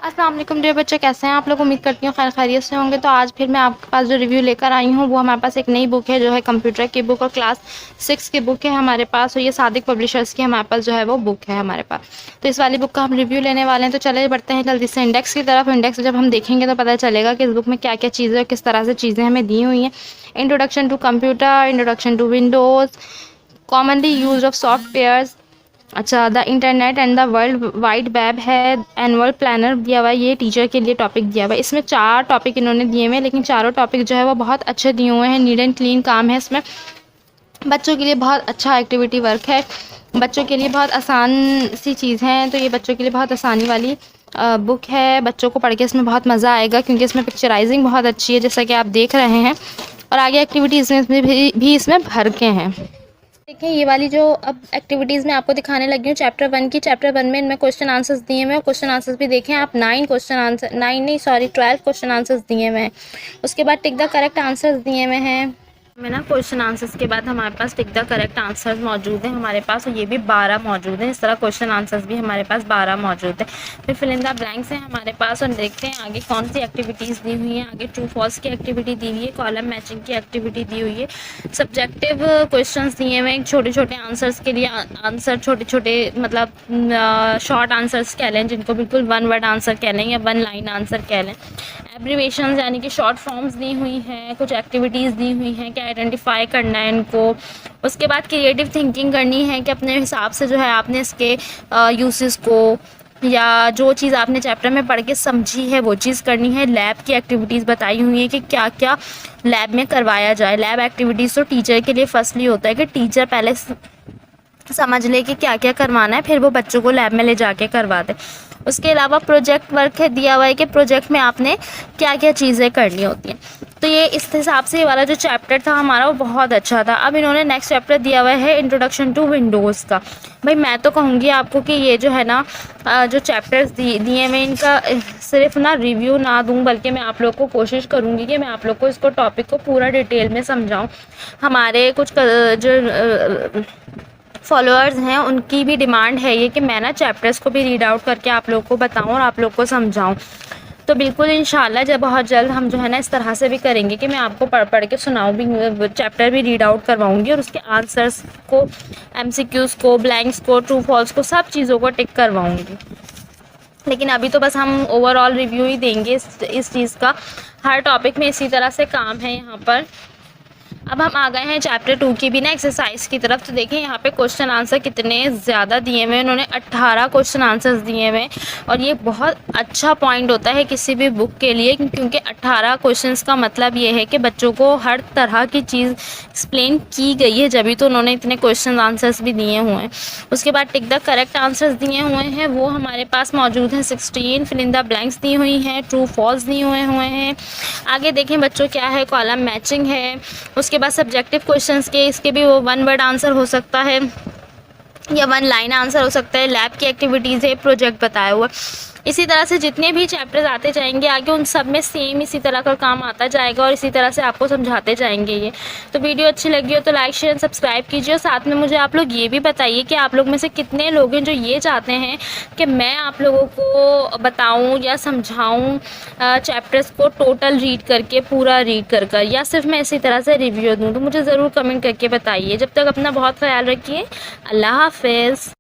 अस्सलाम वालेकुम डियर बच्चे, कैसे हैं आप लोग। उम्मीद करती हूँ खैर खैरियत से होंगे। तो आज फिर मैं आपके पास जो रिव्यू लेकर आई हूँ वो हमारे पास एक नई बुक है जो है कंप्यूटर की बुक और क्लास 6 की बुक है हमारे पास। और ये सादिक पब्लिशर्स की हमारे पास जो है वो बुक है हमारे पास। तो इस वाली बुक का हम रिव्यू लेने वाले हैं। तो चले बढ़ते हैं जल्दी से इंडेक्स की तरफ। इंडेक्स जब हम देखेंगे तो पता चलेगा कि इस बुक में क्या क्या चीज़ें और किस तरह से चीज़ें हमें दी हुई हैं। Introduction to computer, introduction to Windows, commonly use of softwares, अच्छा the internet and the World Wide Web है, एनुअल प्लानर दिया हुआ है। ये टीचर के लिए टॉपिक दिया हुआ है। इसमें 4 टॉपिक इन्होंने दिए हुए हैं, लेकिन चारों टॉपिक जो है वो बहुत अच्छे दिए हुए हैं। नीट एंड क्लीन काम है इसमें। बच्चों के लिए बहुत अच्छा एक्टिविटी वर्क है, बच्चों के लिए बहुत आसान सी चीज़ है। तो ये बच्चों के लिए बहुत आसानी वाली बुक है। बच्चों को पढ़ के इसमें बहुत मज़ा आएगा क्योंकि इसमें पिक्चराइजिंग बहुत अच्छी है जैसा कि आप देख रहे हैं। और आगे एक्टिविटीज़ में भी इसमें भर के हैं। देखिए ये वाली जो अब एक्टिविटीज़ मैं आपको दिखाने लगी हूँ चैप्टर 1 की। चैप्टर 1 में इनमें क्वेश्चन आंसर्स दिए हुए हैं। क्वेश्चन आंसर्स भी देखें आप, 12 क्वेश्चन आंसर्स दिए हुए हैं। उसके बाद टिक द करेक्ट आंसर्स दिए हुए हैं। में ना क्वेश्चन आंसर्स के बाद हमारे पास टिक द करेक्ट आंसर्स मौजूद हैं हमारे पास, और ये भी 12 मौजूद हैं। इस तरह क्वेश्चन आंसर्स भी हमारे पास 12 मौजूद है। फिर फिल इन द ब्लैंक्स हैं हमारे पास, और देखते हैं आगे कौन सी एक्टिविटीज़ दी हुई हैं। आगे ट्रू फॉल्स की एक्टिविटी दी हुई है, कॉलम मैचिंग की एक्टिविटी दी हुई है, सब्जेक्टिव क्वेश्चन दिए हुए हैं। छोटे छोटे आंसर्स के लिए आंसर छोटे छोटे मतलब शॉर्ट आंसर्स कह लें, जिनको बिल्कुल 1 वर्ड आंसर कह लें या 1 लाइन आंसर कह लें। एब्रीवेशंस यानी कि शॉर्ट फॉर्म्स दी हुई हैं, कुछ एक्टिविटीज़ दी हुई हैं कि आइडेंटिफाई करना है इनको। उसके बाद क्रिएटिव थिंकिंग करनी है कि अपने हिसाब से जो है आपने इसके यूसेस को या जो चीज़ आपने चैप्टर में पढ़ के समझी है वो चीज़ करनी है। लैब की एक्टिविटीज़ बताई हुई है कि क्या क्या लैब में करवाया जाए। लैब एक्टिविटीज़ तो टीचर के लिए फर्स्टली होता है कि टीचर पहले समझ ले कि क्या क्या करवाना है, फिर वो बच्चों को लैब में ले जाके करवा दे। उसके अलावा प्रोजेक्ट वर्क है दिया हुआ है कि प्रोजेक्ट में आपने क्या क्या चीज़ें करनी होती हैं। तो ये इस हिसाब से ये वाला जो चैप्टर था हमारा वो बहुत अच्छा था। अब इन्होंने नेक्स्ट चैप्टर दिया हुआ है इंट्रोडक्शन टू विंडोज़ का। भाई मैं तो कहूँगी आपको कि ये जो है ना जो चैप्टर्स दिए मैं इनका सिर्फ ना रिव्यू ना दूँ, बल्कि मैं आप लोग को कोशिश करूँगी कि मैं आप लोग को इसको टॉपिक को पूरा डिटेल में समझाऊँ। हमारे कुछ जो फॉलोअर्स हैं उनकी भी डिमांड है ये कि मैं ना चैप्टर्स को भी रीड आउट करके आप लोग को बताऊं और आप लोग को समझाऊं। तो बिल्कुल इंशाल्लाह जब बहुत जल्द हम जो है ना इस तरह से भी करेंगे कि मैं आपको पढ़ पढ़ के सुनाऊँ भी, चैप्टर भी रीड आउट करवाऊंगी और उसके आंसर्स को, MCQs को, ब्लैंक्स को, ट्रू फॉल्स को, सब चीज़ों को टिक करवाऊँगी। लेकिन अभी तो बस हम ओवरऑल रिव्यू ही देंगे इस चीज़ का। हर टॉपिक में इसी तरह से काम है यहाँ पर। अब हम आ गए हैं चैप्टर 2 की भी ना एक्सरसाइज की तरफ। तो देखें यहाँ पे क्वेश्चन आंसर कितने ज़्यादा दिए हुए हैं। उन्होंने 18 क्वेश्चन आंसर्स दिए हुए हैं, और ये बहुत अच्छा पॉइंट होता है किसी भी बुक के लिए, क्योंकि 18 क्वेश्चंस का मतलब ये है कि बच्चों को हर तरह की चीज़ एक्सप्लेन की गई है, जभी तो उन्होंने इतने क्वेश्चन आंसर्स भी दिए हुए हैं। उसके बाद टिक द करेक्ट आंसर्स दिए हुए हैं, वो हमारे पास मौजूद हैं 16। फिल इन द ब्लैंक्स दी हुई हैं, ट्रू फॉल्स दिए हुए हैं। आगे देखें बच्चों क्या है, कॉलम मैचिंग है। उसके बाद सब्जेक्टिव क्वेश्चंस के इसके भी वो 1 वर्ड आंसर हो सकता है या 1 लाइन आंसर हो सकता है। लैब की एक्टिविटीज़ है, प्रोजेक्ट बताया हुआ। इसी तरह से जितने भी चैप्टर्स आते जाएंगे आगे उन सब में सेम इसी तरह का काम आता जाएगा और इसी तरह से आपको समझाते जाएंगे ये। तो वीडियो अच्छी लगी हो तो लाइक शेयर सब्सक्राइब कीजिए। और साथ में मुझे आप लोग ये भी बताइए कि आप लोग में से कितने लोग हैं जो ये चाहते हैं कि मैं आप लोगों को बताऊं या समझाऊं चैप्टर्स को टोटल रीड करके, पूरा रीड कर कर, या सिर्फ मैं इसी तरह से रिव्यू दूँ। तो मुझे ज़रूर कमेंट करके बताइए। जब तक अपना बहुत ख्याल रखिए। अल्लाह हाफ़िज़।